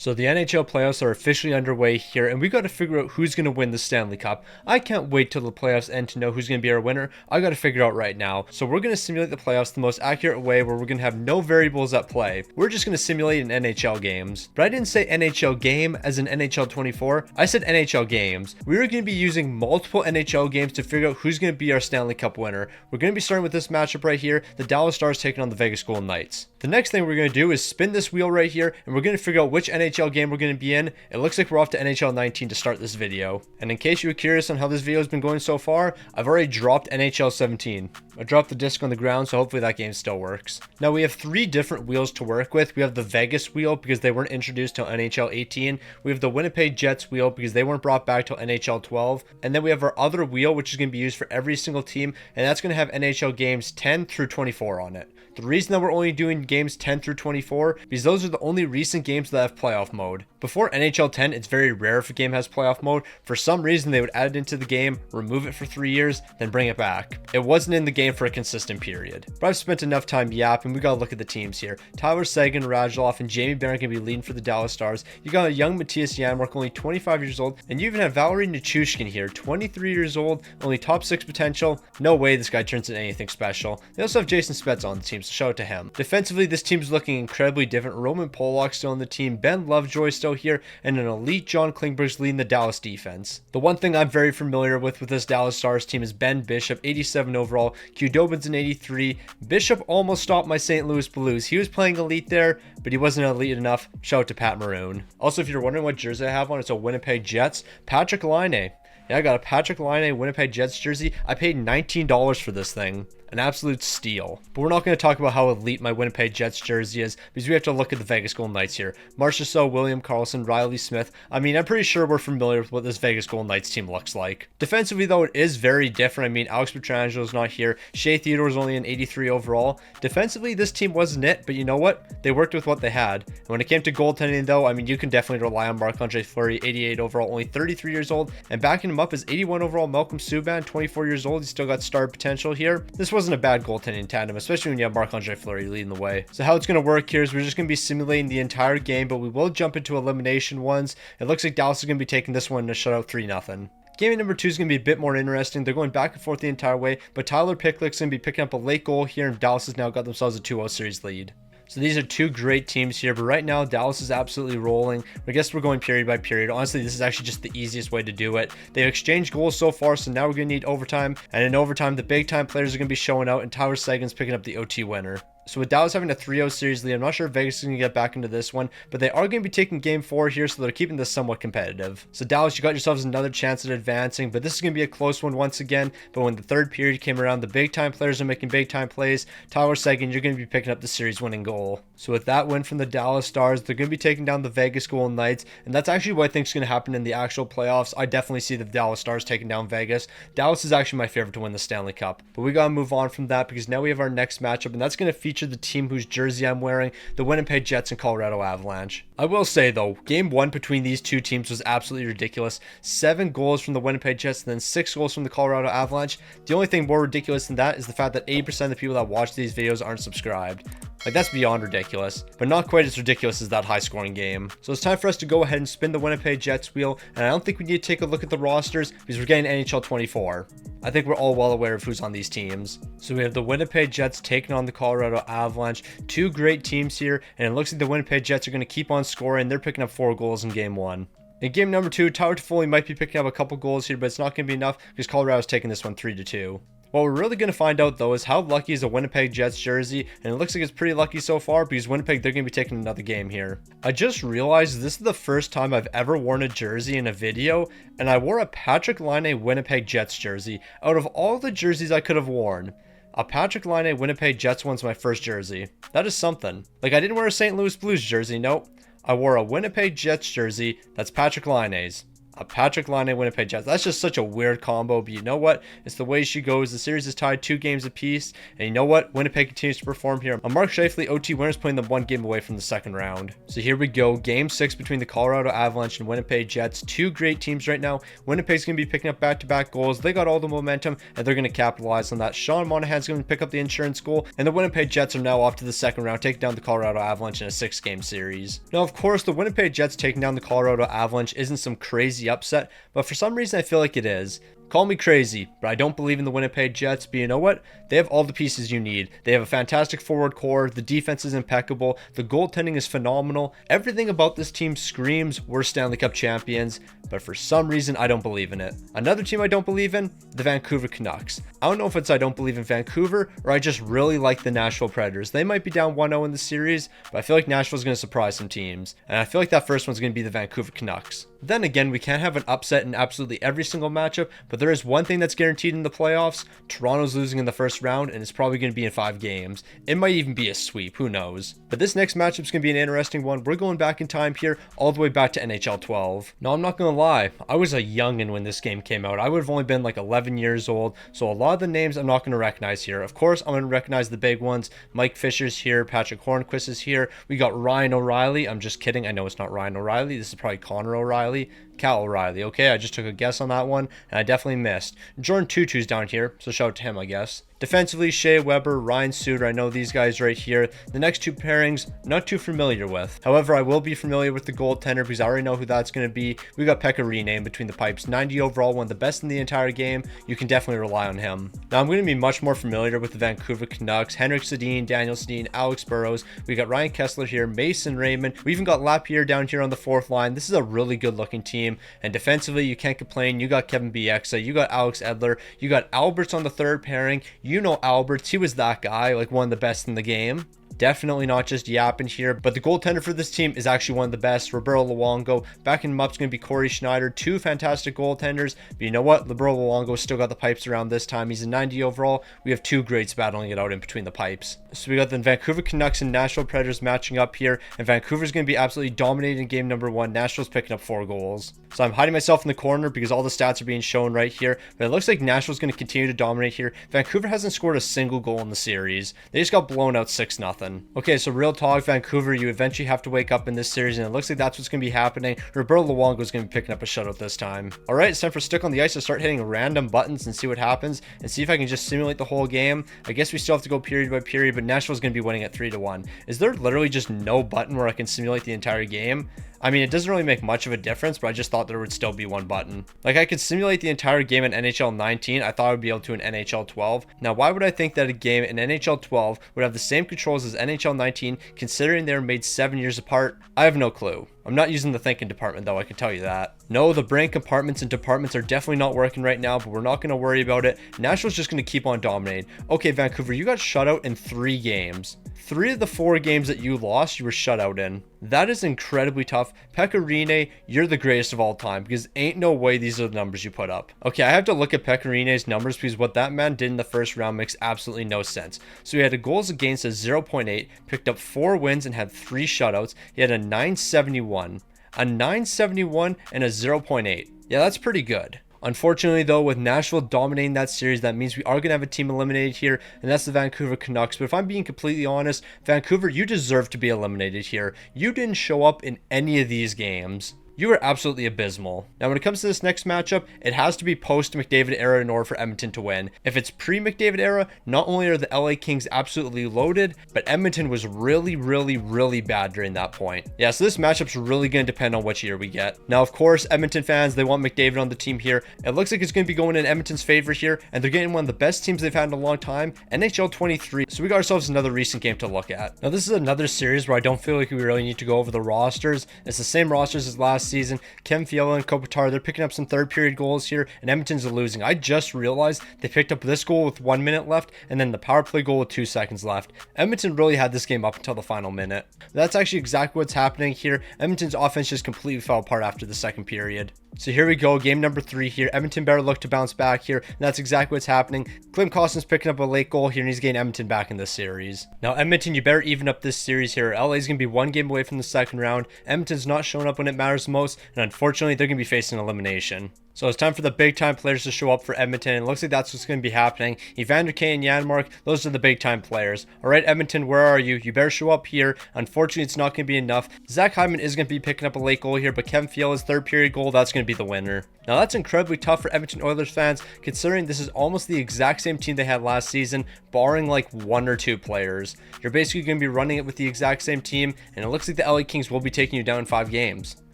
So the NHL playoffs are officially underway here, and we got to figure out who's going to win the Stanley Cup. I can't wait till the playoffs end to know who's going to be our winner. I got to figure out right now. So we're going to simulate the playoffs the most accurate way, where we're going to have no variables at play. We're just going to simulate an NHL games. But I didn't say NHL game as in NHL 24. I said NHL games. We are going to be using multiple NHL games to figure out who's going to be our Stanley Cup winner. We're going to be starting with this matchup right here, the Dallas Stars taking on the Vegas Golden Knights. The next thing we're going to do is spin this wheel right here, and we're going to figure out which NHL game we're going to be in. It looks like we're off to NHL 19 to start this video. And in case you were curious on how this video has been going so far, I've already dropped NHL 17. I dropped the disc on the ground, so hopefully that game still works. Now we have three different wheels to work with. We have the Vegas wheel because they weren't introduced till NHL 18. We have the Winnipeg Jets wheel because they weren't brought back till NHL 12. And then we have our other wheel, which is going to be used for every single team, and that's going to have NHL games 10 through 24 on it. The reason that we're only doing games 10 through 24 because those are the only recent games that have playoff mode. Before NHL 10, it's very rare if a game has playoff mode. For some reason, they would add it into the game, remove it for 3 years, then bring it back. It wasn't in the game for a consistent period. But I've spent enough time yapping. We gotta look at the teams here. Tyler Seguin, Radulov, and Jamie Benn are gonna be leading for the Dallas Stars. You got a young Matthias Janmark, only 25 years old, and you even have Valeri Nichushkin here, 23 years old, only top 6 potential. No way this guy turns into anything special. They also have Jason Spezza on the team, so shout out to him. Defensively, this team's looking incredibly different. Roman Polak's still on the team, Ben Lovejoy still here, and an elite John Klingberg's leading the Dallas defense. The one thing I'm very familiar with this Dallas Stars team is Ben Bishop, 87 overall, Qdobin's an 83. Bishop almost stopped my St. Louis Blues. He was playing elite there, but he wasn't elite enough. Shout out to Pat Maroon. Also, if you're wondering what jersey I have on, it's a Winnipeg Jets, Patrick Laine. Yeah, I got a Patrick Laine Winnipeg Jets jersey. I paid $19 for this thing. An absolute steal. But we're not going to talk about how elite my Winnipeg Jets jersey is because we have to look at the Vegas Golden Knights here. Marchessault, William Karlsson, Riley Smith. I mean, I'm pretty sure we're familiar with what this Vegas Golden Knights team looks like. Defensively, though, it is very different. I mean, Alex Pietrangelo is not here. Shea Theodore is only an 83 overall. Defensively, this team wasn't it, but you know what? They worked with what they had. And when it came to goaltending, though, I mean, you can definitely rely on Marc-Andre Fleury, 88 overall, only 33 years old. And backing him up is 81 overall Malcolm Subban, 24 years old. He's still got star potential here. This wasn't a bad goaltending tandem, especially when you have Marc-Andre Fleury leading the way. So how it's going to work here is we're just going to be simulating the entire game, but we will jump into elimination ones. It looks like Dallas is going to be taking this one to shut out 3-0. Game number 2 is going to be a bit more interesting. They're going back and forth the entire way, but Tyler Picklick's going to be picking up a late goal here, and Dallas has now got themselves a 2-0 series lead. So these are two great teams here, but right now Dallas is absolutely rolling. I guess we're going period by period. Honestly, this is actually just the easiest way to do it. They've exchanged goals so far, so now we're going to need overtime. And in overtime, the big time players are going to be showing out, and Tyler Seguin's picking up the OT winner. So with Dallas having a 3-0 series lead, I'm not sure if Vegas is going to get back into this one, but they are going to be taking game 4 here, so they're keeping this somewhat competitive. So Dallas, you got yourselves another chance at advancing, but this is going to be a close one once again. But when the third period came around, the big time players are making big time plays. Tyler Seguin, you're going to be picking up the series winning goal. So with that win from the Dallas Stars, they're going to be taking down the Vegas Golden Knights, and that's actually what I think is going to happen in the actual playoffs. I definitely see the Dallas Stars taking down Vegas. Dallas is actually my favorite to win the Stanley Cup, but we got to move on from that because now we have our next matchup, and that's going to feature the team whose jersey I'm wearing, the Winnipeg Jets and Colorado Avalanche. I will say though, game 1 between these two teams was absolutely ridiculous. 7 goals from the Winnipeg Jets and then 6 goals from the Colorado Avalanche. The only thing more ridiculous than that is the fact that 80% of the people that watch these videos aren't subscribed. Like, that's beyond ridiculous, but not quite as ridiculous as that high scoring game. So it's time for us to go ahead and spin the Winnipeg Jets wheel, and I don't think we need to take a look at the rosters because we're getting NHL 24. I think we're all well aware of who's on these teams. So we have the Winnipeg Jets taking on the Colorado Avalanche. Two great teams here, and it looks like the Winnipeg Jets are going to keep on scoring. They're picking up 4 goals in game 1. In game number 2, Tyler Toffoli might be picking up a couple goals here, but it's not going to be enough because Colorado's taking this one 3-2. What we're really going to find out though is how lucky is a Winnipeg Jets jersey, and it looks like it's pretty lucky so far because Winnipeg, they're going to be taking another game here. I just realized this is the first time I've ever worn a jersey in a video, and I wore a Patrick Laine Winnipeg Jets jersey. Out of all the jerseys I could have worn, a Patrick Laine Winnipeg Jets one's my first jersey. That is something. Like, I didn't wear a St. Louis Blues jersey, nope. I wore a Winnipeg Jets jersey that's Patrick Laine's. a Patrick Laine Winnipeg Jets. That's just such a weird combo, but you know what? It's the way she goes. The series is tied 2 games apiece, and you know what? Winnipeg continues to perform here. A Mark Scheifele OT winners, putting them 1 game away from the second round. So here we go. Game 6 between the Colorado Avalanche and Winnipeg Jets. 2 great teams right now. Winnipeg's going to be picking up back-to-back goals. They got all the momentum, and they're going to capitalize on that. Sean Monahan's going to pick up the insurance goal, and the Winnipeg Jets are now off to the second round, taking down the Colorado Avalanche in a 6-game series. Now, of course, the Winnipeg Jets taking down the Colorado Avalanche isn't some crazy upset, but for some reason I feel like it is. Call me crazy, but I don't believe in the Winnipeg Jets. But you know what? They have all the pieces you need. They have a fantastic forward core. The defense is impeccable. The goaltending is phenomenal. Everything about this team screams we're Stanley Cup champions, but for some reason I don't believe in it. Another team I don't believe in, the Vancouver Canucks. I don't know if it's I don't believe in Vancouver or I just really like the Nashville Predators. They might be down 1-0 in the series, but I feel like Nashville's going to surprise some teams. And I feel like that first one's going to be the Vancouver Canucks. Then again, we can't have an upset in absolutely every single matchup, but there is one thing that's guaranteed in the playoffs. Toronto's losing in the first round, and it's probably going to be in 5 games. It might even be a sweep, who knows. But this next matchup's going to be an interesting one. We're going back in time here, all the way back to NHL 12. Now, I'm not going to lie, I was a youngin' when this game came out. I would have only been like 11 years old, so a lot of the names I'm not going to recognize here. Of course, I'm going to recognize the big ones. Mike Fisher's here, Patrick Hornquist is here. We got Ryan O'Reilly. I'm just kidding, I know it's not Ryan O'Reilly. This is probably Connor O'Reilly. Cal O'Reilly. Okay, I just took a guess on that one, and I definitely missed. Jordan Tutu's down here, so shout out to him, I guess. Defensively, Shea Weber, Ryan Suter, I know these guys right here. The next 2 pairings, not too familiar with. However, I will be familiar with the goaltender because I already know who that's going to be. We got Pekka Rinne between the pipes. 90 overall, one of the best in the entire game. You can definitely rely on him. Now, I'm going to be much more familiar with the Vancouver Canucks. Henrik Sedin, Daniel Sedin, Alex Burrows. We got Ryan Kessler here, Mason Raymond. We even got Lapierre down here on the 4th line. This is a really good looking team. And defensively, you can't complain. You got Kevin Bieksa. You got Alex Edler. You got Alberts on the 3rd pairing. You know Alberts, he was that guy, like one of the best in the game. Definitely not just yapping here, but the goaltender for this team is actually one of the best. Roberto Luongo. Backing him up is going to be Corey Schneider. 2 fantastic goaltenders, but you know what? Roberto Luongo still got the pipes around this time. He's a 90 overall. We have 2 greats battling it out in between the pipes. So we got the Vancouver Canucks and Nashville Predators matching up here, and Vancouver's going to be absolutely dominating game number 1. Nashville's picking up 4 goals. So I'm hiding myself in the corner because all the stats are being shown right here, but it looks like Nashville's going to continue to dominate here. Vancouver hasn't scored a single goal in the series. They just got blown out 6-0. Okay, so real talk, Vancouver, you eventually have to wake up in this series, and it looks like that's what's going to be happening. Roberto Luongo is going to be picking up a shutout this time. All right, it's time for Stick on the Ice to start hitting random buttons and see what happens, and see if I can just simulate the whole game. I guess we still have to go period by period, but Nashville's going to be winning at 3-1. Is there literally just no button where I can simulate the entire game? I mean, it doesn't really make much of a difference, but I just thought there would still be one button. Like, I could simulate the entire game in NHL 19. I thought I would be able to in NHL 12. Now, why would I think that a game in NHL 12 would have the same controls as NHL 19, considering they were made 7 years apart? I have no clue. I'm not using the thinking department, though, I can tell you that. No, the brain compartments and departments are definitely not working right now, but we're not going to worry about it. Nashville's just going to keep on dominating. Okay, Vancouver, you got shut out in 3 games. 3 of the 4 games that you lost, you were shut out in. That is incredibly tough. Pekka Rinne, you're the greatest of all time, because ain't no way these are the numbers you put up. Okay, I have to look at Pekka Rinne's numbers because what that man did in the first round makes absolutely no sense. So he had a goals against of 0.8, picked up 4 wins and had 3 shutouts. He had a 971, a 971 and a 0.8. Yeah, that's pretty good. Unfortunately, though, with Nashville dominating that series, that means we are going to have a team eliminated here, and that's the Vancouver Canucks. But if I'm being completely honest, Vancouver, you deserve to be eliminated here. You didn't show up in any of these games. You are absolutely abysmal. Now, when it comes to this next matchup, it has to be post-McDavid era in order for Edmonton to win. If it's pre-McDavid era, not only are the LA Kings absolutely loaded, but Edmonton was really, really bad during that point. Yeah, so this matchup's really going to depend on which year we get. Now, of course, Edmonton fans, they want McDavid on the team here. It looks like it's going to be going in Edmonton's favor here, and they're getting one of the best teams they've had in a long time, NHL 23. So we got ourselves another recent game to look at. Now, this is another series where I don't feel like we really need to go over the rosters. It's the same rosters as last season. Kevin Fiala and Kopitar, they're picking up some 3rd period goals here, and Edmonton's losing. I just realized they picked up this goal with 1 minute left, and then the power play goal with 2 seconds left. Edmonton really had this game up until the final minute. That's actually exactly what's happening here. Edmonton's offense just completely fell apart after the 2nd period. So here we go, game number 3 here. Edmonton better look to bounce back here, and that's exactly what's happening. Klim Kostin's picking up a late goal here, and he's getting Edmonton back in this series. Now, Edmonton, you better even up this series here. LA's going to be 1 game away from the 2nd round. Edmonton's not showing up when it matters the most, and unfortunately, they're going to be facing elimination. So it's time for the big time players to show up for Edmonton. It looks like that's what's going to be happening. Evander Kane and Janmark, those are the big time players. All right, Edmonton, where are you? You better show up here. Unfortunately, it's not going to be enough. Zach Hyman is going to be picking up a late goal here, but Kevin Fiala's third period goal, that's going to be the winner. Now, that's incredibly tough for Edmonton Oilers fans, considering this is almost the exact same team they had last season, barring like 1 or 2 players. You're basically going to be running it with the exact same team, and it looks like the LA Kings will be taking you down in 5 games.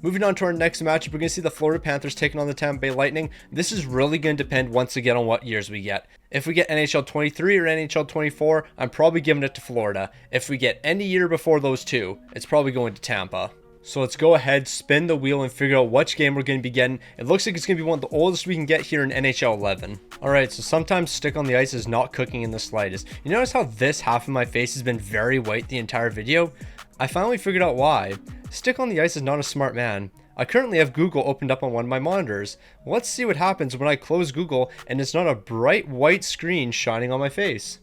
Moving on to our next matchup, we're going to see the Florida Panthers taking on the Tampa Bay Lightning. This is really going to depend once again on what years we get. If we get NHL 23 or NHL 24, I'm probably giving it to Florida. If we get any year before those two, it's probably going to Tampa. So let's go ahead, spin the wheel, and figure out which game we're going to be getting. It looks like it's going to be one of the oldest we can get here in NHL 11. Alright, so sometimes stick on the ice is not cooking in the slightest. You notice how this half of my face has been very white the entire video? I finally figured out why. Stick on the ice is not a smart man. I currently have Google opened up on one of my monitors. Let's see what happens when I close Google and it's not a bright white screen shining on my face.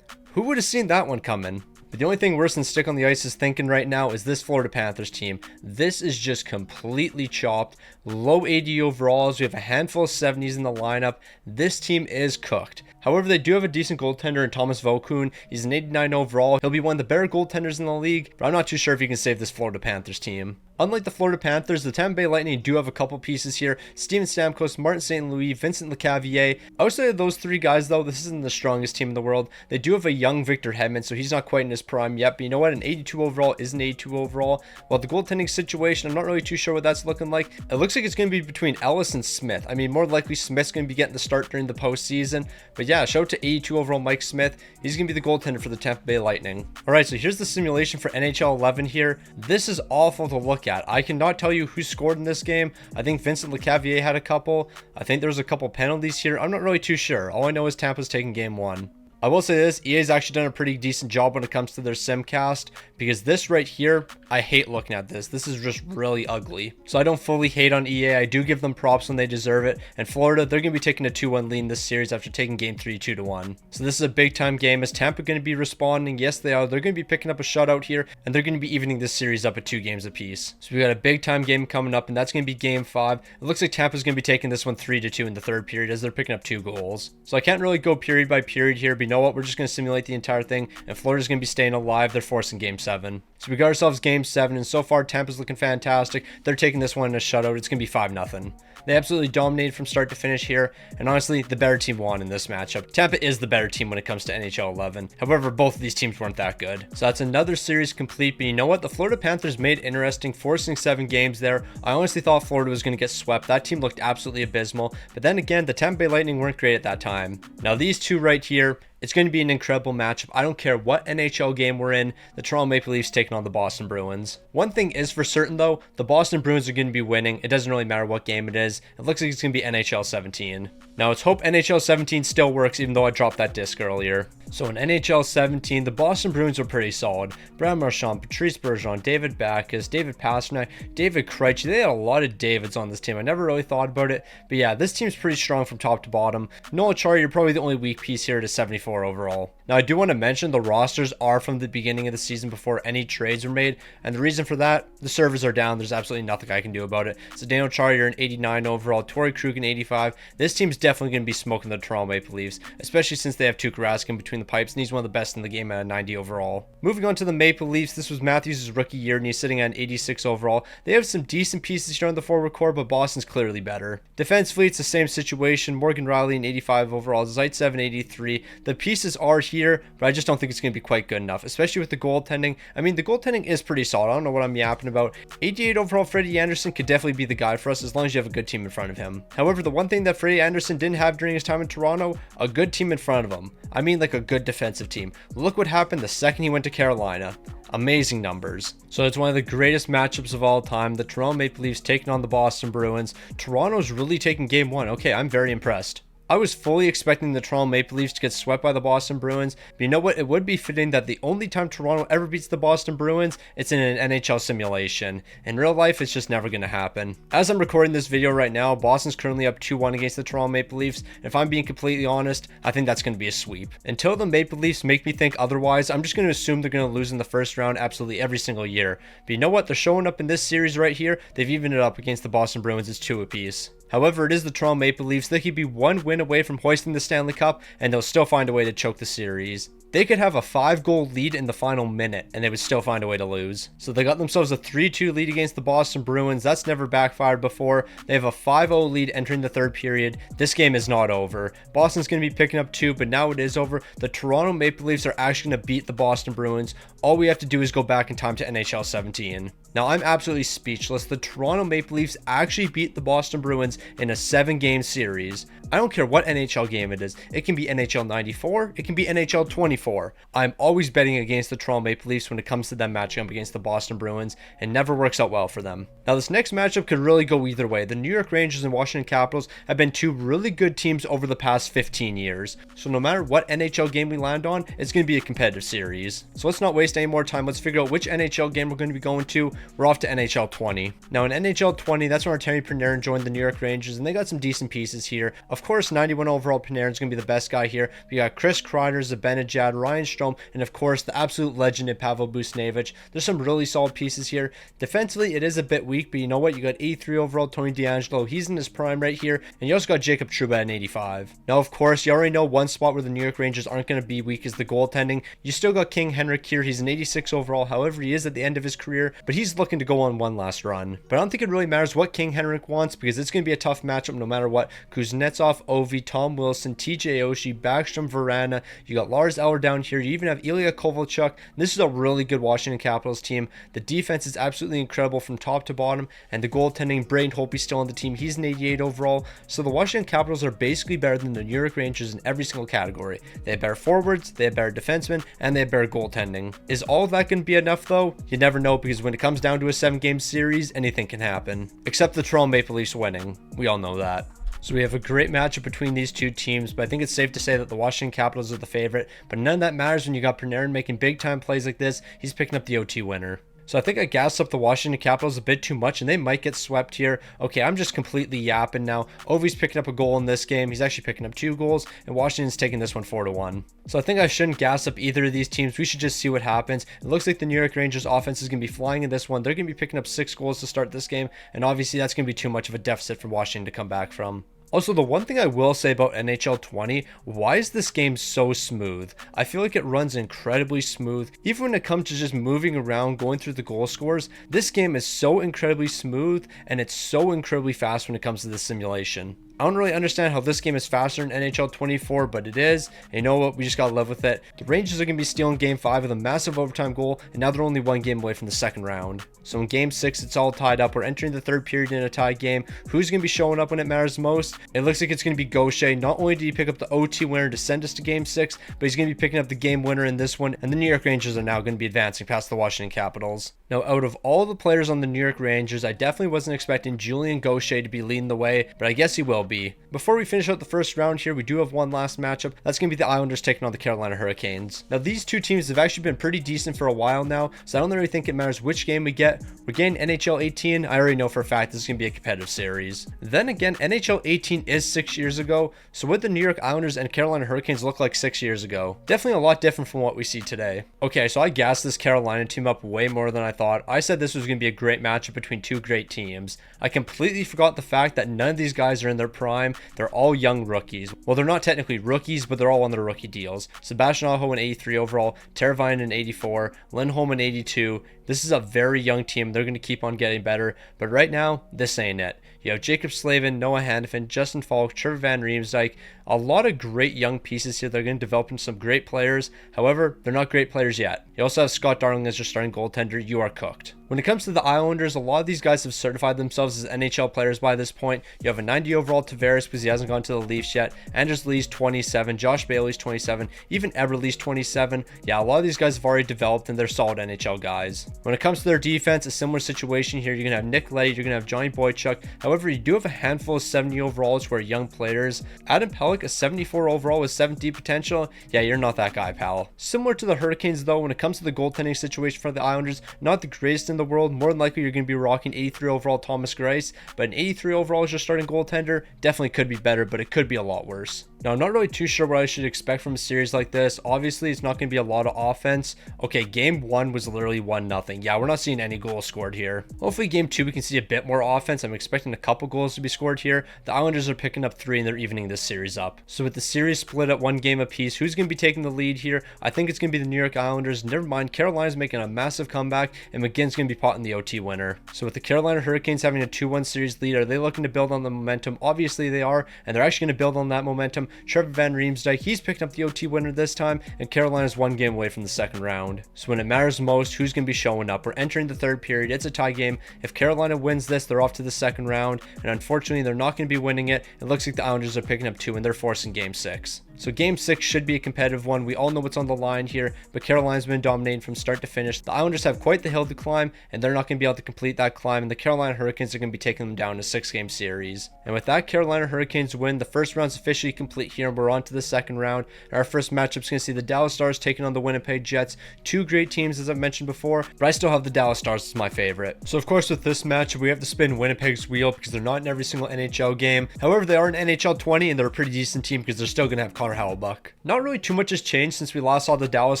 Who would have seen that one coming? But the only thing worse than Stick on the Ice is thinking right now is this Florida Panthers team. This is just completely chopped. Low 80 overalls. We have a handful of 70s in the lineup. This team is cooked. However, they do have a decent goaltender in Thomas Vokoun. He's an 89 overall. He'll be one of the better goaltenders in the league, but I'm not too sure if he can save this Florida Panthers team. Unlike the Florida Panthers, the Tampa Bay Lightning do have a couple pieces here. Steven Stamkos, Martin St. Louis, Vincent Lecavalier. Outside of those 3 guys, though, this isn't the strongest team in the world. They do have a young Victor Hedman, so he's not quite in his prime yet. But you know what? An 82 overall is an 82 overall. While the goaltending situation, I'm not really too sure what that's looking like. It looks like it's going to be between Ellis and Smith. I mean, more likely Smith's going to be getting the start during the postseason. But yeah, shout out to 82 overall Mike Smith. He's going to be the goaltender for the Tampa Bay Lightning. All right, so here's the simulation for NHL 11 here. This is awful to look at. I cannot tell you who scored in this game. I think Vincent Lecavalier had a couple. I think there was a couple penalties here. I'm not really too sure. All I know is Tampa's taking game 1. I will say this, EA's actually done a pretty decent job when it comes to their simcast, because this right here, I hate looking at this. This is just really ugly. So I don't fully hate on EA. I do give them props when they deserve it. And Florida, they're going to be taking a 2-1 lead in this series after taking game 3 2-1. So this is a big time game. Is Tampa going to be responding? Yes, they are. They're going to be picking up a shutout here, and they're going to be evening this series up at 2 games apiece. So we got a big time game coming up, and that's going to be game 5. It looks like Tampa's going to be taking this one 3-2 in the 3rd period as they're picking up 2 goals. So I can't really go period by period here, but you know what? We're just going to simulate the entire thing, and Florida's going to be staying alive. They're forcing game 7. So we got ourselves game 7, and so far Tampa's looking fantastic. They're taking this one in a shutout. It's going to be 5-0. They absolutely dominated from start to finish here, and honestly, the better team won in this matchup. Tampa is the better team when it comes to NHL 11. However, both of these teams weren't that good. So that's another series complete, but you know what? The Florida Panthers made it interesting, forcing 7 games there. I honestly thought Florida was going to get swept. That team looked absolutely abysmal, but then again, the Tampa Bay Lightning weren't great at that time. Now these two right here, it's going to be an incredible matchup. I don't care what NHL game we're in. The Toronto Maple Leafs taking on the Boston Bruins. One thing is for certain though, the Boston Bruins are going to be winning. It doesn't really matter what game it is. It looks like it's going to be NHL 17. Now let's hope NHL 17 still works, even though I dropped that disc earlier. So in NHL 17, the Boston Bruins were pretty solid. Brad Marchand, Patrice Bergeron, David Backes, David Pastrnak, David Krejci. They had a lot of Davids on this team. I never really thought about it. But yeah, this team's pretty strong from top to bottom. Noel Acciari, you're probably the only weak piece here to 74 overall. Now I do want to mention the rosters are from the beginning of the season before any trades were made. And the reason for that, the servers are down. There's absolutely nothing I can do about it. So Daniel Acciari, you're an 89 overall. Torrey Krug, an 85. This team's definitely going to be smoking the Toronto Maple Leafs, especially since they have Tuukka Rask between the pipes, and he's one of the best in the game at a 90 overall. Moving on to the Maple Leafs, this was Matthews' rookie year, and he's sitting at an 86 overall. They have some decent pieces here on the forward core, but Boston's clearly better. Defensively, it's the same situation. Morgan Riley, an 85 overall. Zaitsev, an 83. The pieces are here, but I just don't think it's going to be quite good enough, especially with the goaltending. I mean, the goaltending is pretty solid. I don't know what I'm yapping about. 88 overall Freddie Anderson could definitely be the guy for us as long as you have a good team in front of him. However, the one thing that Freddie Anderson didn't have during his time in Toronto, a good team in front of him. I mean, like a good defensive team. Look what happened the second he went to Carolina. Amazing numbers. So it's one of the greatest matchups of all time. The Toronto Maple Leafs taking on the Boston Bruins. Toronto's really taking game 1. Okay, I'm very impressed. I was fully expecting the Toronto Maple Leafs to get swept by the Boston Bruins, but you know what? It would be fitting that the only time Toronto ever beats the Boston Bruins, it's in an NHL simulation. In real life, it's just never going to happen. As I'm recording this video right now, Boston's currently up 2-1 against the Toronto Maple Leafs, and if I'm being completely honest, I think that's going to be a sweep. Until the Maple Leafs make me think otherwise, I'm just going to assume they're going to lose in the first round absolutely every single year. But you know what? They're showing up in this series right here. They've evened it up against the Boston Bruins. It's 2 apiece. However, it is the Toronto Maple Leafs. They could be 1 win away from hoisting the Stanley Cup, and they'll still find a way to choke the series. They could have a 5-goal lead in the final minute, and they would still find a way to lose. So they got themselves a 3-2 lead against the Boston Bruins. That's never backfired before. They have a 5-0 lead entering the third period. This game is not over. Boston's going to be picking up 2, but now it is over. The Toronto Maple Leafs are actually going to beat the Boston Bruins. All we have to do is go back in time to NHL 17. Now, I'm absolutely speechless. The Toronto Maple Leafs actually beat the Boston Bruins in a 7-game series. I don't care what NHL game it is. It can be NHL 94. It can be NHL 24. I'm always betting against the Toronto Maple Leafs when it comes to them matching up against the Boston Bruins, and never works out well for them. Now, this next matchup could really go either way. The New York Rangers and Washington Capitals have been 2 really good teams over the past 15 years. So no matter what NHL game we land on, it's going to be a competitive series. So let's not waste any more time. Let's figure out which NHL game we're going to be going to. We're off to NHL 20. Now, in NHL 20, that's when Artemi Panarin joined the New York Rangers, and they got some decent pieces here. Of course, 91 overall Panarin's going to be the best guy here. We got Chris Kreider, Zibanejad, Ryan Strome, and of course, the absolute legend in Pavel Buchnevich. There's some really solid pieces here. Defensively, it is a bit weak, but you know what? You got 83 overall Tony DeAngelo. He's in his prime right here, and you also got Jacob Trouba at 85. Now, of course, you already know one spot where the New York Rangers aren't going to be weak is the goaltending. You still got King Henrik here. He's an 86 overall. However, he is at the end of his career, but he's looking to go on one last run. But I don't think it really matters what King Henrik wants, because it's going to be a tough matchup no matter what. Kuznetsov, Ovi, Tom Wilson, TJ Oshie, Backstrom, Verana. You got Lars Eller down here. You even have Ilya Kovalchuk. This is a really good Washington Capitals team. The defense is absolutely incredible from top to bottom, and the goaltending, Braden Holtby's still on the team. He's an 88 overall. So the Washington Capitals are basically better than the New York Rangers in every single category. They have better forwards, they have better defensemen, and they have better goaltending. Is all of that going to be enough though? You never know, because when it comes down to a 7-game series, anything can happen. Except the Toronto Maple Leafs winning. We all know that. So we have a great matchup between these two teams, but I think it's safe to say that the Washington Capitals are the favorite. But none of that matters when you got Panarin making big time plays like this. He's picking up the OT winner. So I think I gassed up the Washington Capitals a bit too much, and they might get swept here. Okay, I'm just completely yapping now. Ovi's picking up a goal in this game. He's actually picking up 2 goals, and Washington's taking this one 4-1. So I think I shouldn't gas up either of these teams. We should just see what happens. It looks like the New York Rangers offense is going to be flying in this one. They're going to be picking up 6 goals to start this game, and obviously that's going to be too much of a deficit for Washington to come back from. Also, the one thing I will say about NHL 20, why is this game so smooth? I feel like it runs incredibly smooth. Even when it comes to just moving around, going through the goal scores, this game is so incredibly smooth, and it's so incredibly fast when it comes to the simulation. I don't really understand how this game is faster in NHL 24, but it is. And you know what? We just gotta live with it. The Rangers are gonna be stealing Game 5 with a massive overtime goal, and now they're only 1 game away from the second round. So in Game 6, it's all tied up. We're entering the third period in a tied game. Who's gonna be showing up when it matters most? It looks like it's gonna be Gaucher. Not only did he pick up the OT winner to send us to Game 6, but he's gonna be picking up the game winner in this one, and the New York Rangers are now gonna be advancing past the Washington Capitals. Now, out of all the players on the New York Rangers, I definitely wasn't expecting Julien Gaucher to be leading the way, but I guess he will be. Before we finish out the first round here, we do have one last matchup. That's going to be the Islanders taking on the Carolina Hurricanes. Now, these two teams have actually been pretty decent for a while now, so I don't really think it matters which game we get. We're getting NHL 18. I already know for a fact this is going to be a competitive series. Then again, NHL 18 is 6 years ago, so what the New York Islanders and Carolina Hurricanes look like 6 years ago? Definitely a lot different from what we see today. Okay, so I gassed this Carolina team up way more than I thought. I said this was going to be a great matchup between 2 great teams. I completely forgot the fact that none of these guys are in their prime. They're all young rookies. Well, they're not technically rookies, but they're all on their rookie deals. Sebastian Aho in 83 overall, Teravainen in 84, Lindholm in 82. This is a very young team. They're going to keep on getting better, but right now, this ain't it. You have Jacob Slavin, Noah Hanifin, Justin Falk, Trevor Van Riemsdyk, a lot of great young pieces here. They're going to develop into some great players. However, they're not great players yet. You also have Scott Darling as your starting goaltender. You are cooked. When it comes to the Islanders, a lot of these guys have certified themselves as NHL players by this point. You have a 90 overall Tavares because he hasn't gone to the Leafs yet. Anders Lee's 27, Josh Bailey's 27, even Everly's 27. Yeah, a lot of these guys have already developed and they're solid NHL guys. When it comes to their defense, a similar situation here. You're going to have Nick Leddy, you're going to have Johnny Boychuk. However, you do have a handful of 70 overalls who are young players. Adam Pelech, a 74 overall with 70 potential. Yeah, you're not that guy, pal. Similar to the Hurricanes, though, when it comes to the goaltending situation for the Islanders, not the greatest in the world. More than likely, you're going to be rocking 83 overall Thomas Greiss, but an 83 overall as your starting goaltender definitely could be better, but it could be a lot worse. Now, I'm not really too sure what I should expect from a series like this. Obviously, it's not going to be a lot of offense. Okay, game 1 was literally 1-0. Yeah, we're not seeing any goals scored here. Hopefully, game 2, we can see a bit more offense. I'm expecting a couple goals to be scored here. The Islanders are picking up 3 and they're evening this series up. So with the series split at 1 game apiece, who's going to be taking the lead here? I think it's going to be the New York Islanders. Never mind, Carolina's making a massive comeback and McGinn's going to be potting the OT winner. So with the Carolina Hurricanes having a 2-1 series lead, are they looking to build on the momentum? Obviously, they are, and they're actually going to build on that momentum. Trevor Van Riemsdyk, he's picked up the OT winner this time, and Carolina's 1 game away from the second round. So when it matters most, who's going to be showing up? We're entering the third period. It's a tie game. If Carolina wins this, they're off to the second round, and unfortunately, they're not going to be winning it. It looks like the Islanders are picking up 2, and they're forcing game 6. So game 6 should be a competitive one. We all know what's on the line here, but Carolina's been dominating from start to finish. The Islanders have quite the hill to climb, and they're not going to be able to complete that climb, and the Carolina Hurricanes are going to be taking them down in a 6-game series. And with that Carolina Hurricanes win, the first round's officially complete here, and we're on to the second round. Our first matchup's going to see the Dallas Stars taking on the Winnipeg Jets. 2 great teams, as I've mentioned before, but I still have the Dallas Stars as my favorite. So of course, with this matchup, we have to spin Winnipeg's wheel because they're not in every single NHL game. However, they are in NHL 20, and they're a pretty decent team because they're still going to have Connor Hellebuyck. Not really too much has changed since we last saw the Dallas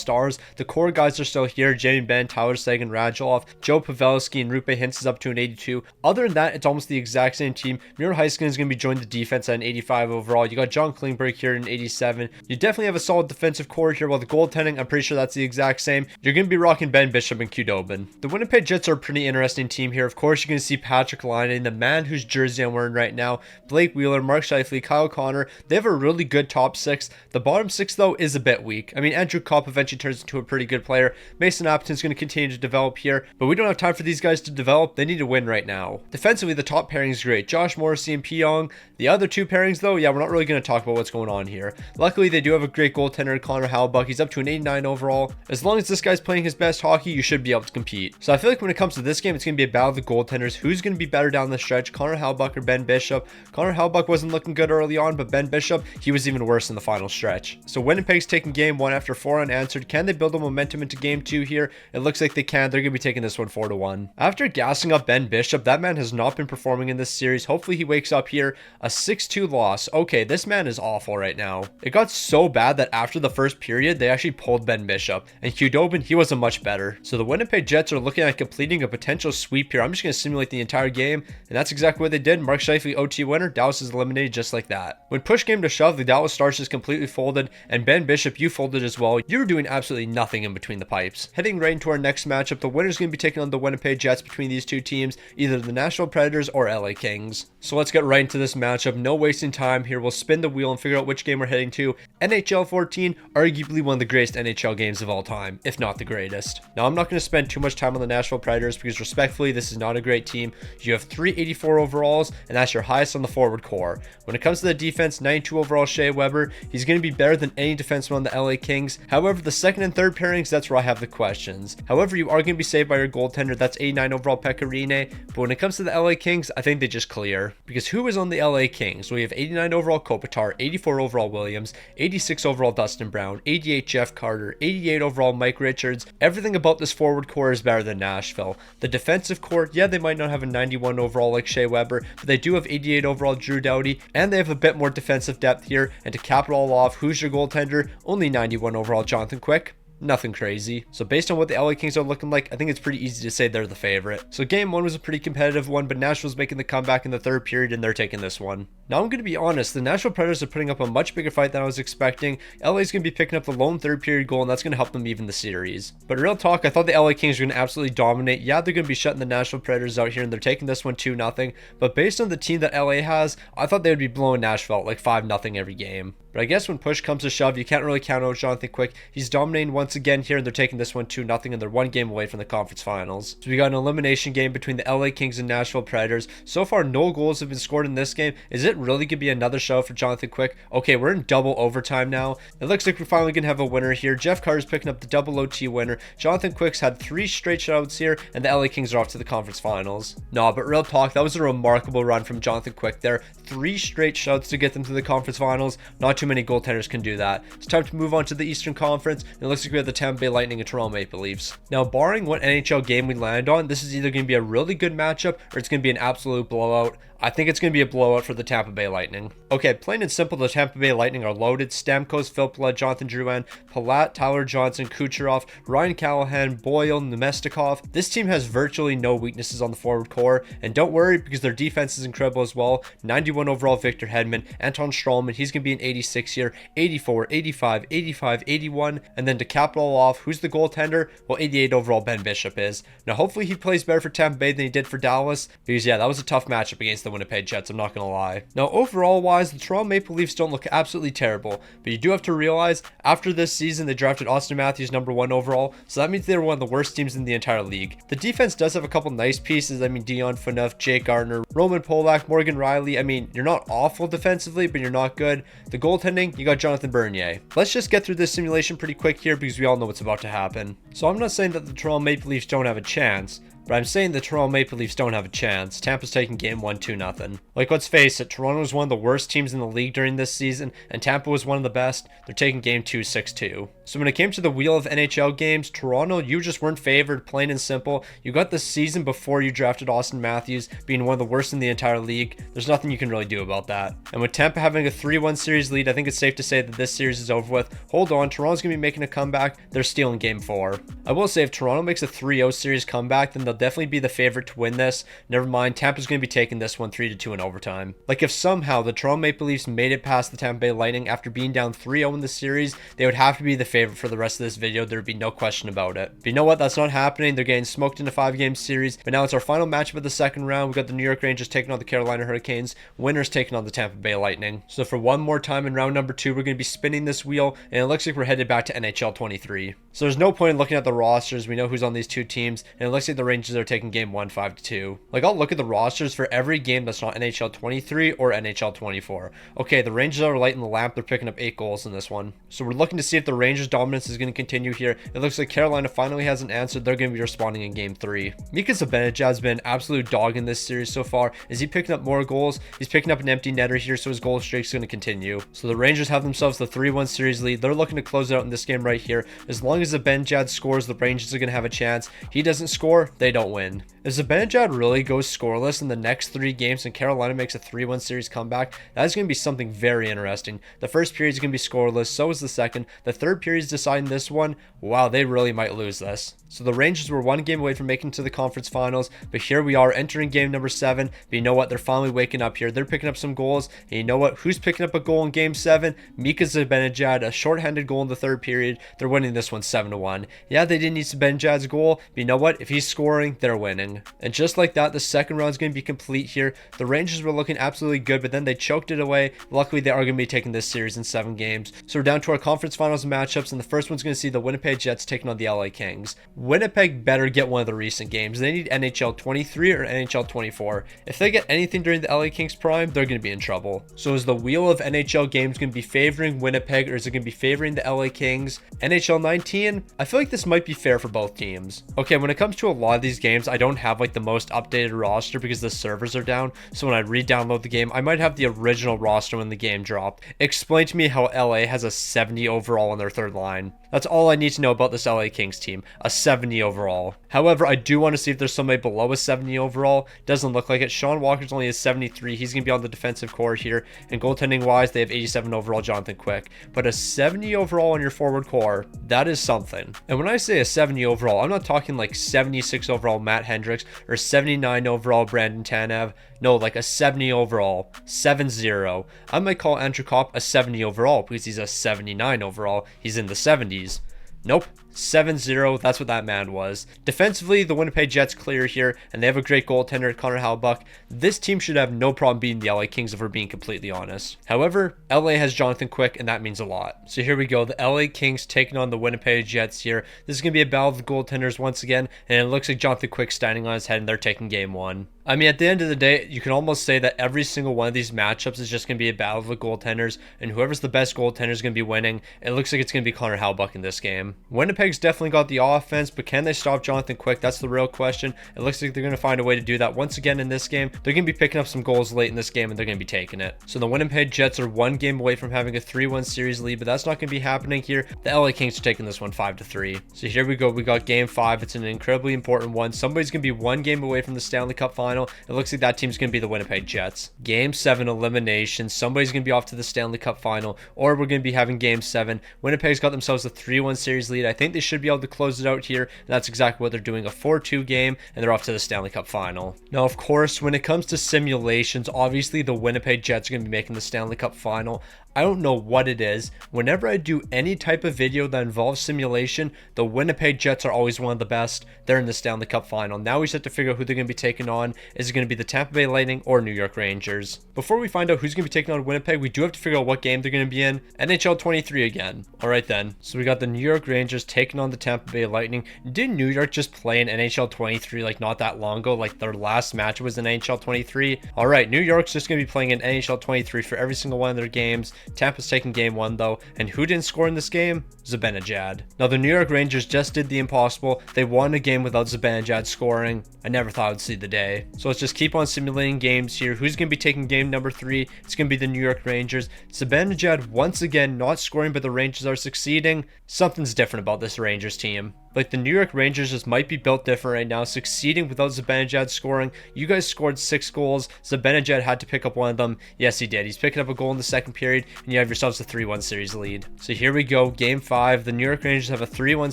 Stars. The core guys are still here. Jamie Benn, Tyler Seguin, Radulov, Joe Pavelski, and Rupe Hintz is up to an 82. Other than that, it's almost the exact same team. Miro Heiskanen is going to be joining the defense at an 85 overall. You got John Klingberg here at an 87. You definitely have a solid defensive core here, while the goaltending, I'm pretty sure that's the exact same. You're going to be rocking Ben Bishop and Qdobin. The Winnipeg Jets are a pretty interesting team here. Of course, you're going to see Patrick Laine, the man whose jersey I'm wearing right now, Blake Wheeler, Mark Scheifele, Kyle Connor. They have a really good top 6. The bottom 6, though, is a bit weak. I mean, Andrew Kopp eventually turns into a pretty good player. Mason Appleton's going to continue to develop here, but we don't have time for these guys to develop. They need to win right now. Defensively, the top pairing is great. Josh Morrissey and Pionk. The other 2 pairings, though, yeah, we're not really going to talk about what's going on here. Luckily, they do have a great goaltender, Connor Hellebuyck. He's up to an 89 overall. As long as this guy's playing his best hockey, you should be able to compete. So I feel like when it comes to this game, it's going to be a battle of the goaltenders. Who's going to be better down the stretch, Connor Hellebuyck or Ben Bishop? Connor Hellebuyck wasn't looking good early on, but Ben Bishop, he was even worse in the final stretch. So Winnipeg's taking game 1 after 4 unanswered. Can they build a momentum into game 2 here? It looks like they can. They're going to be taking this one 4-1. After gassing up Ben Bishop, that man has not been performing in this series. Hopefully he wakes up here. A 6-2 loss. Okay, this man is awful right now. It got so bad that after the first period, they actually pulled Ben Bishop. And Qdobin, he wasn't much better. So the Winnipeg Jets are looking at completing a potential sweep here. I'm just going to simulate the entire game. And that's exactly what they did. Mark Scheifele, OT winner. Dallas is eliminated just like that. When push came to shove, the Dallas Stars just completely folded. And Ben Bishop, you folded as well. You were doing absolutely nothing in between the pipes. Heading right into our next matchup, the winner's going to be taking on the Winnipeg Jets between these 2 teams, either the Nashville Predators or LA Kings. So let's get right into this matchup. No wasting time here. We'll spin the wheel and figure out which game we're heading to. NHL 14, arguably one of the greatest NHL games of all time, if not the greatest. Now, I'm not going to spend too much time on the Nashville Predators because respectfully, this is not a great team. You have 384 overalls, and that's your highest on the forward core. When it comes to the defense, 92 overall Shea Weber. He's going to be better than any defenseman on the LA Kings. However, the second and third pairings, that's where I have the questions. However, you are going to be saved by your goaltender. That's 89 overall Pekka Rinne. But when it comes to the LA Kings, I think they just clear. Because who is on the LA Kings? We have 89 overall Kopitar, 84 overall Williams, 86 overall Dustin Brown, 88 Jeff Carter, 88 overall Mike Richards. Everything about this forward core is better than Nashville. The defensive core, yeah, they might not have a 91 overall like Shea Weber, but they do have 88 overall Drew Doughty, and they have a bit more defensive depth here. And to cap it all off, who's your goaltender? Only 91 overall Jonathan Quick. Nothing crazy. So based on what the LA Kings are looking like, I think it's pretty easy to say they're the favorite. So game 1 was a pretty competitive one, but Nashville's making the comeback in the third period and they're taking this one. Now I'm going to be honest, the Nashville Predators are putting up a much bigger fight than I was expecting. LA's going to be picking up the lone third period goal and that's going to help them even the series. But real talk, I thought the LA Kings were going to absolutely dominate. Yeah, they're going to be shutting the Nashville Predators out here and they're taking this one 2-0. But based on the team that LA has, I thought they would be blowing Nashville out like 5-0 every game. But I guess when push comes to shove, you can't really count out Jonathan Quick. He's dominating once again here, and they're taking this one 2-0, and they're one game away from the conference finals. So we got an elimination game between the LA Kings and Nashville Predators. So far, no goals have been scored in this game. Is it really going to be another show for Jonathan Quick? Okay, we're in double overtime now. It looks like we're finally going to have a winner here. Jeff Carter's picking up the double OT winner. Jonathan Quick's had 3 straight shutouts here, and the LA Kings are off to the conference finals. No, but real talk, that was a remarkable run from Jonathan Quick there. 3 straight shutouts to get them to the conference finals. Not too many goaltenders can do that. It's time to move on to the Eastern Conference, and it looks like we have the Tampa Bay Lightning and Toronto Maple Leafs. Now, barring what NHL game we land on, this is either going to be a really good matchup or it's going to be an absolute blowout. I think it's going to be a blowout for the Tampa Bay Lightning. Okay, plain and simple, the Tampa Bay Lightning are loaded. Stamkos, Filppula, Jonathan Drouin, Palat, Tyler Johnson, Kucherov, Ryan Callahan, Boyle, Nemestikov. This team has virtually no weaknesses on the forward core, and don't worry because their defense is incredible as well. 91 overall Victor Hedman, Anton Strawman, he's going to be an 86 here, 84, 85, 85, 81, and then to cap it all off, who's the goaltender? Well, 88 overall Ben Bishop is. Now, hopefully he plays better for Tampa Bay than he did for Dallas, because yeah, that was a tough matchup against the Winnipeg Jets, I'm not going to lie. Now, overall wise, the Toronto Maple Leafs don't look absolutely terrible, but you do have to realize after this season, they drafted Austin Matthews #1 overall, so that means they were one of the worst teams in the entire league. The defense does have a couple nice pieces. I mean, Dion Phaneuf, Jake Gardner, Roman Polak, Morgan Riley. I mean, you're not awful defensively, but you're not good. The goaltending, you got Jonathan Bernier. Let's just get through this simulation pretty quick here because we all know what's about to happen. So I'm not saying that the Toronto Maple Leafs don't have a chance, but I'm saying the Toronto Maple Leafs don't have a chance. Tampa's taking game 1 2-0. Like, let's face it, Toronto was one of the worst teams in the league during this season, and Tampa was one of the best. They're taking game 2 6-2. So when it came to the wheel of NHL games, Toronto, you just weren't favored, plain and simple. You got the season before you drafted Austin Matthews, being one of the worst in the entire league. There's nothing you can really do about that. And with Tampa having a 3-1 series lead, I think it's safe to say that this series is over with. Hold on, Toronto's going to be making a comeback. They're stealing game 4. I will say if Toronto makes a 3-0 series comeback, then they'll definitely be the favorite to win this. Never mind, Tampa's going to be taking this one 3-2 in overtime. Like, if somehow the Toronto Maple Leafs made it past the Tampa Bay Lightning after being down 3-0 in the series, they would have to be the favorite for the rest of this video. There would be no question about it. But you know what? That's not happening. They're getting smoked in a 5-game series. But now it's our final matchup of the second round. We've got the New York Rangers taking on the Carolina Hurricanes. Winners taking on the Tampa Bay Lightning. So for one more time in round number 2, we're going to be spinning this wheel, and it looks like we're headed back to NHL 23. So there's no point in looking at the rosters. We know who's on these two teams, and it looks like the Rangers are taking game 1 5-2. Like, I'll look at the rosters for every game that's not NHL 23 or NHL 24. Okay, the Rangers are lighting the lamp. They're picking up 8 goals in this one. So we're looking to see if the Rangers' dominance is going to continue here. It looks like Carolina finally has an answer. They're going to be responding in game 3. Mika Zibanejad's been an absolute dog in this series so far. Is he picking up more goals? He's picking up an empty netter here, so his goal streak is going to continue. So the Rangers have themselves the 3-1 series lead. They're looking to close it out in this game right here. As long as Zibanejad scores, the Rangers are going to have a chance. He doesn't score, they don't win. If Zibanejad really goes scoreless in the next 3 games and Carolina makes a 3-1 series comeback, that is going to be something very interesting. The first period is going to be scoreless, so is the second. The third period is deciding this one. Wow, they really might lose this. So the Rangers were 1 game away from making to the conference finals, but here we are entering game number 7. But you know what? They're finally waking up here. They're picking up some goals. And you know what? Who's picking up a goal in game 7? Mika Zibanejad, a shorthanded goal in the third period. They're winning this one 7-1. Yeah, they didn't need Zibanejad's goal, but you know what? If he's scoring, they're winning. And just like that, the second round is going to be complete here. The Rangers were looking absolutely good, but then they choked it away. Luckily, they are going to be taking this series in 7 games. So we're down to our conference finals matchups, and the first one's going to see the Winnipeg Jets taking on the LA Kings. Winnipeg better get one of the recent games. They need NHL 23 or NHL 24. If they get anything during the LA Kings prime, they're going to be in trouble. So is the wheel of NHL games going to be favoring Winnipeg, or is it going to be favoring the LA Kings? NHL 19, I feel like this might be fair for both teams. Okay, when it comes to a lot of these games, I don't have like the most updated roster because the servers are down. So when I re-download the game, I might have the original roster when the game dropped. Explain to me how LA has a 70 overall on their third line. That's all I need to know about this LA Kings team, a 70 overall. However, I do want to see if there's somebody below a 70 overall. Doesn't look like it. Sean Walker's only a 73. He's going to be on the defensive core here. And goaltending wise, they have 87 overall Jonathan Quick. But a 70 overall on your forward core, that is something. And when I say a 70 overall, I'm not talking like 76 overall Matt Hendricks or 79 overall Brandon Tanev. No, like a 70 overall, 7-0. I might call Andrew Kopp a 70 overall because he's a 79 overall. He's in the 70s. Nope, 7-0. That's what that man was. Defensively, the Winnipeg Jets clear here, and they have a great goaltender, Connor Hellebuyck. This team should have no problem beating the LA Kings if we're being completely honest. However, LA has Jonathan Quick, and that means a lot. So here we go. The LA Kings taking on the Winnipeg Jets here. This is going to be a battle of the goaltenders once again, and it looks like Jonathan Quick standing on his head, and they're taking game one. I mean, at the end of the day, you can almost say that every single one of these matchups is just going to be a battle of the goaltenders, and whoever's the best goaltender is going to be winning. It looks like it's going to be Connor Hellebuyck in this game. Winnipeg's definitely got the offense, but can they stop Jonathan Quick? That's the real question. It looks like they're going to find a way to do that once again in this game. They're going to be picking up some goals late in this game, and they're going to be taking it. So the Winnipeg Jets are one game away from having a 3-1 series lead, but that's not going to be happening here. The LA Kings are taking this one 5-3. So here we go. We got game 5. It's an incredibly important one. Somebody's going to be one game away from the Stanley Cup Final. It looks like that team's going to be the Winnipeg Jets. Game 7 elimination. Somebody's going to be off to the Stanley Cup Final, or we're going to be having game 7. Winnipeg's got themselves a 3-1 series lead. I think they should be able to close it out here, and that's exactly what they're doing, a 4-2 game, and they're off to the Stanley Cup Final. Now, of course, when it comes to simulations, obviously the Winnipeg Jets are going to be making the Stanley Cup Final. I don't know what it is. Whenever I do any type of video that involves simulation, the Winnipeg Jets are always one of the best. They're in the Stanley Cup Final. Now we just have to figure out who they're going to be taking on. Is it going to be the Tampa Bay Lightning or New York Rangers? Before we find out who's going to be taking on Winnipeg, we do have to figure out what game they're going to be in. NHL 23 again. All right then. So we got the New York Rangers taking on the Tampa Bay Lightning. Didn't New York just play in NHL 23 like not that long ago? Like their last match was in NHL 23. All right, New York's just going to be playing in NHL 23 for every single one of their games. Tampa's taking game 1 though, and who didn't score in this game? Zibanejad. Now the New York Rangers just did the impossible. They won a game without Zibanejad scoring. I never thought I'd see the day. So let's just keep on simulating games here. Who's going to be taking game number 3? It's going to be the New York Rangers. Zibanejad once again not scoring, but the Rangers are succeeding. Something's different about this Rangers team. Like the New York Rangers just might be built different right now, succeeding without Zibanejad scoring. You guys scored 6 goals. Zibanejad had to pick up one of them. Yes, he did. He's picking up a goal in the second period, and you have yourselves a 3-1 series lead. So here we go, game 5. The New York Rangers have a 3-1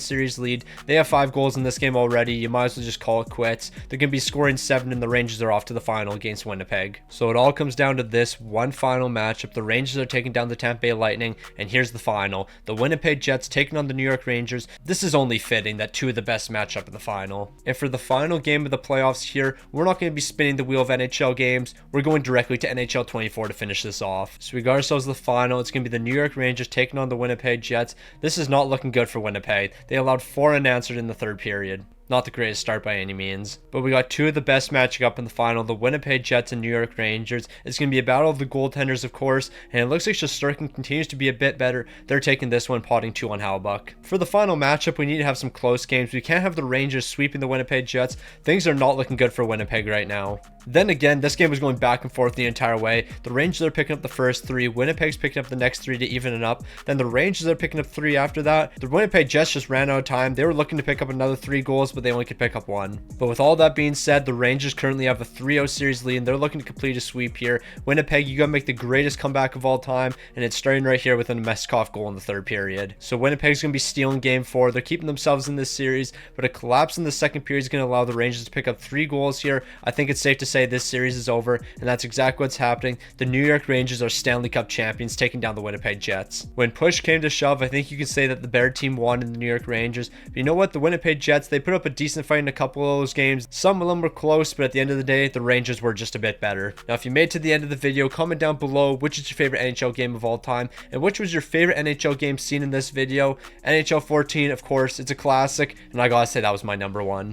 series lead. They have 5 goals in this game already. You might as well just call it quits. They're going to be scoring 7, and the Rangers are off to the final against Winnipeg. So it all comes down to this one final matchup. The Rangers are taking down the Tampa Bay Lightning, and here's the final. The Winnipeg Jets taking on the New York Rangers. This is only fitting that 2 of the best matchup in the final. And for the final game of the playoffs here, we're not going to be spinning the wheel of NHL games. We're going directly to NHL 24 to finish this off. So we got ourselves the final. It's going to be the New York Rangers taking on the Winnipeg Jets. This is not looking good for Winnipeg. They allowed 4 unanswered in the third period. Not the greatest start by any means. But we got 2 of the best matching up in the final, the Winnipeg Jets and New York Rangers. It's going to be a battle of the goaltenders, of course, and it looks like Shesterkin continues to be a bit better. They're taking this one, potting 2 on Hellebuyck. For the final matchup, we need to have some close games. We can't have the Rangers sweeping the Winnipeg Jets. Things are not looking good for Winnipeg right now. Then again, this game was going back and forth the entire way. The Rangers are picking up the first 3. Winnipeg's picking up the next 3 to even it up. Then the Rangers are picking up 3 after that. The Winnipeg Jets just ran out of time. They were looking to pick up another 3 goals, but they only could pick up 1. But with all that being said, the Rangers currently have a 3-0 series lead, and they're looking to complete a sweep here. Winnipeg, you gotta make the greatest comeback of all time, and it's starting right here with a Meskov goal in the third period. So Winnipeg's gonna be stealing game 4. They're keeping themselves in this series, but a collapse in the second period is gonna allow the Rangers to pick up 3 goals here. I think it's safe to say this series is over, and that's exactly what's happening. The New York Rangers are Stanley Cup champions, taking down the Winnipeg Jets. When push came to shove, I think you can say that the better team won in the New York Rangers. But you know what? The Winnipeg Jets, they put up a decent fight in a couple of those games. Some of them were close, but at the end of the day, the Rangers were just a bit better. Now, if you made it to the end of the video, comment down below which is your favorite NHL game of all time, and which was your favorite NHL game seen in this video. NHL 14, of course, it's a classic, and I gotta say that was my number 1.